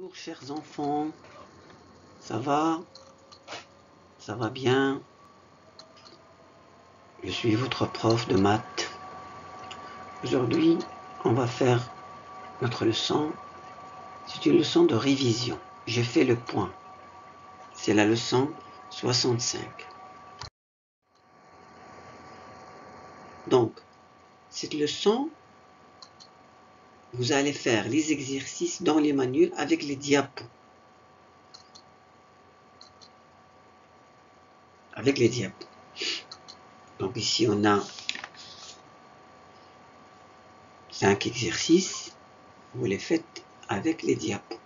Bonjour chers enfants, ça va? Ça va bien? Je suis votre prof de maths. Aujourd'hui, on va faire notre leçon. C'est une leçon de révision. J'ai fait le point. C'est la leçon 65. Donc, cette leçon, vous allez faire les exercices dans les manuels avec les diapos. Avec les diapos. Donc ici, on a 5 exercices. Vous les faites avec les diapos.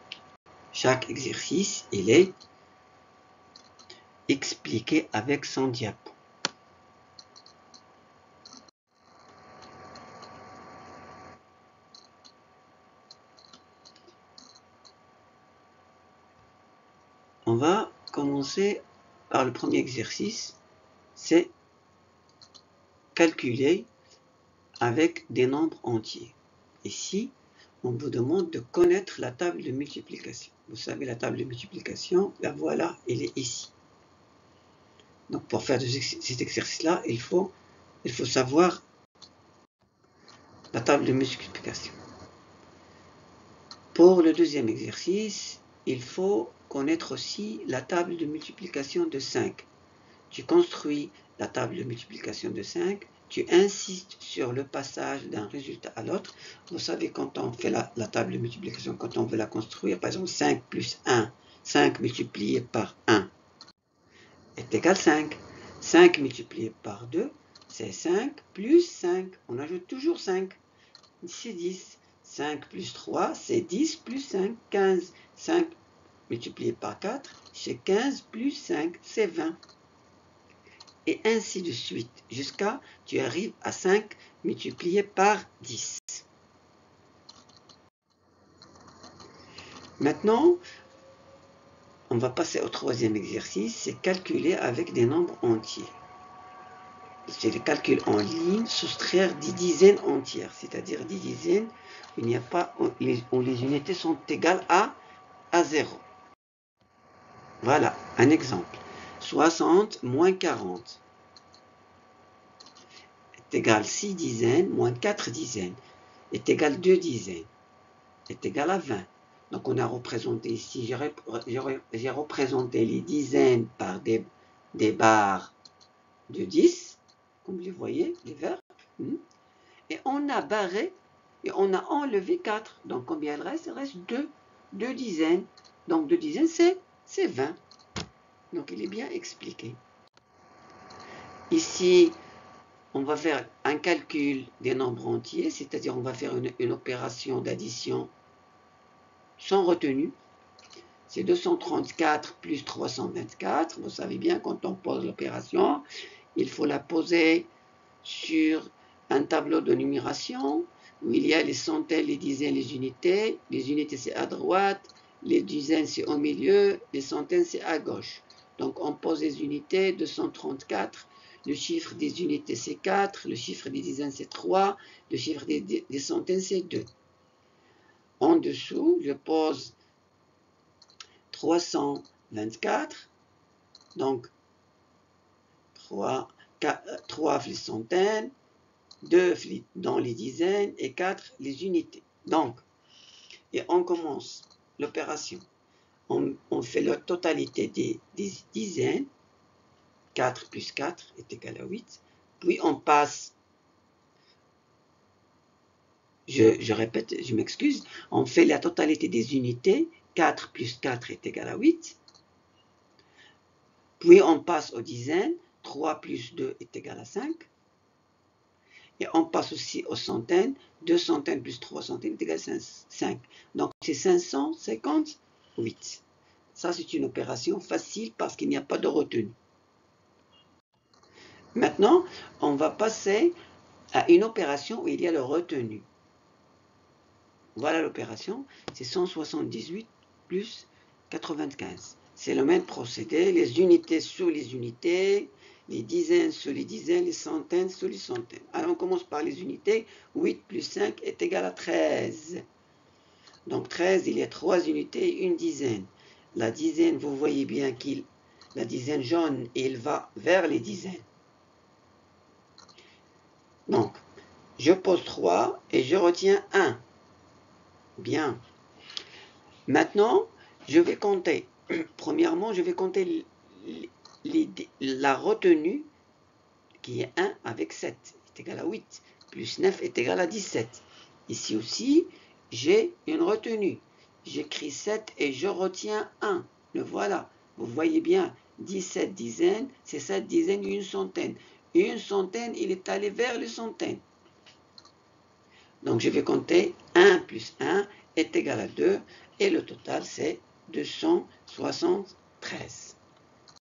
Chaque exercice, il est expliqué avec son diapo. On va commencer par le premier exercice, c'est calculer avec des nombres entiers. Ici, on vous demande de connaître la table de multiplication. Vous savez, la table de multiplication, la voilà, elle est ici. Donc pour faire cet exercice-là, il faut savoir la table de multiplication. Pour le deuxième exercice, il faut connaître aussi la table de multiplication de 5. Tu construis la table de multiplication de 5, tu insistes sur le passage d'un résultat à l'autre. Vous savez, quand on fait la table de multiplication, quand on veut la construire, par exemple 5 plus 1, 5 multiplié par 1 est égal à 5. 5 multiplié par 2, c'est 5 plus 5. On ajoute toujours 5. C'est 10. 5 plus 3, c'est 10 plus 5, 15. 5 multiplié par 4, c'est 15 plus 5, c'est 20. Et ainsi de suite, jusqu'à tu arrives à 5 multiplié par 10. Maintenant, on va passer au troisième exercice, c'est calculer avec des nombres entiers. C'est le calcul en ligne, soustraire des dizaines entières, c'est-à-dire des dizaines où les unités sont égales à 0. Voilà, un exemple. 60 moins 40 est égal à 6 dizaines moins 4 dizaines est égal à 2 dizaines est égal à 20. Donc on a représenté ici, j'ai représenté les dizaines par des barres de 10, comme vous les voyez, les verts. Et on a barré et on a enlevé 4. Donc combien il reste? Il reste 2. 2 dizaines. Donc 2 dizaines, c'est 20. Donc il est bien expliqué. Ici, on va faire un calcul des nombres entiers, c'est-à-dire on va faire une opération d'addition sans retenue. C'est 234 plus 324. Vous savez bien, quand on pose l'opération, il faut la poser sur un tableau de numération où il y a les centaines, les dizaines, les unités. Les unités, c'est à droite. Les dizaines, c'est au milieu. Les centaines, c'est à gauche. Donc, on pose les unités, 234. Le chiffre des unités, c'est 4. Le chiffre des dizaines, c'est 3. Le chiffre des centaines, c'est 2. En dessous, je pose 324. Donc, 3 les centaines, 2 dans les dizaines et 4 les unités. Donc, et on commence l'opération. On fait la totalité des dizaines. 4 plus 4 est égal à 8. Puis on passe, je répète, je m'excuse, on fait la totalité des unités. 4 plus 4 est égal à 8. Puis on passe aux dizaines. 3 plus 2 est égal à 5. Et on passe aussi aux centaines. 2 centaines plus 3 centaines est égal à 5. Donc c'est 558. Ça, c'est une opération facile parce qu'il n'y a pas de retenue. Maintenant, on va passer à une opération où il y a le retenu. Voilà l'opération. C'est 178 plus 95. C'est le même procédé. Les unités sur les unités, les dizaines sur les dizaines, les centaines sur les centaines. Alors on commence par les unités. 8 plus 5 est égal à 13. Donc 13, il y a 3 unités, une dizaine. La dizaine, vous voyez bien la dizaine jaune, il va vers les dizaines. Donc, je pose 3 et je retiens 1. Bien. Maintenant, je vais compter. Premièrement, je vais compter la retenue qui est 1 avec 7 est égal à 8, plus 9 est égal à 17. Ici aussi, j'ai une retenue. J'écris 7 et je retiens 1. Le voilà. Vous voyez bien, 17 dizaines, c'est 7 dizaines, une centaine. Une centaine, il est allé vers les centaines. Donc je vais compter 1 plus 1 est égal à 2 et le total c'est 273.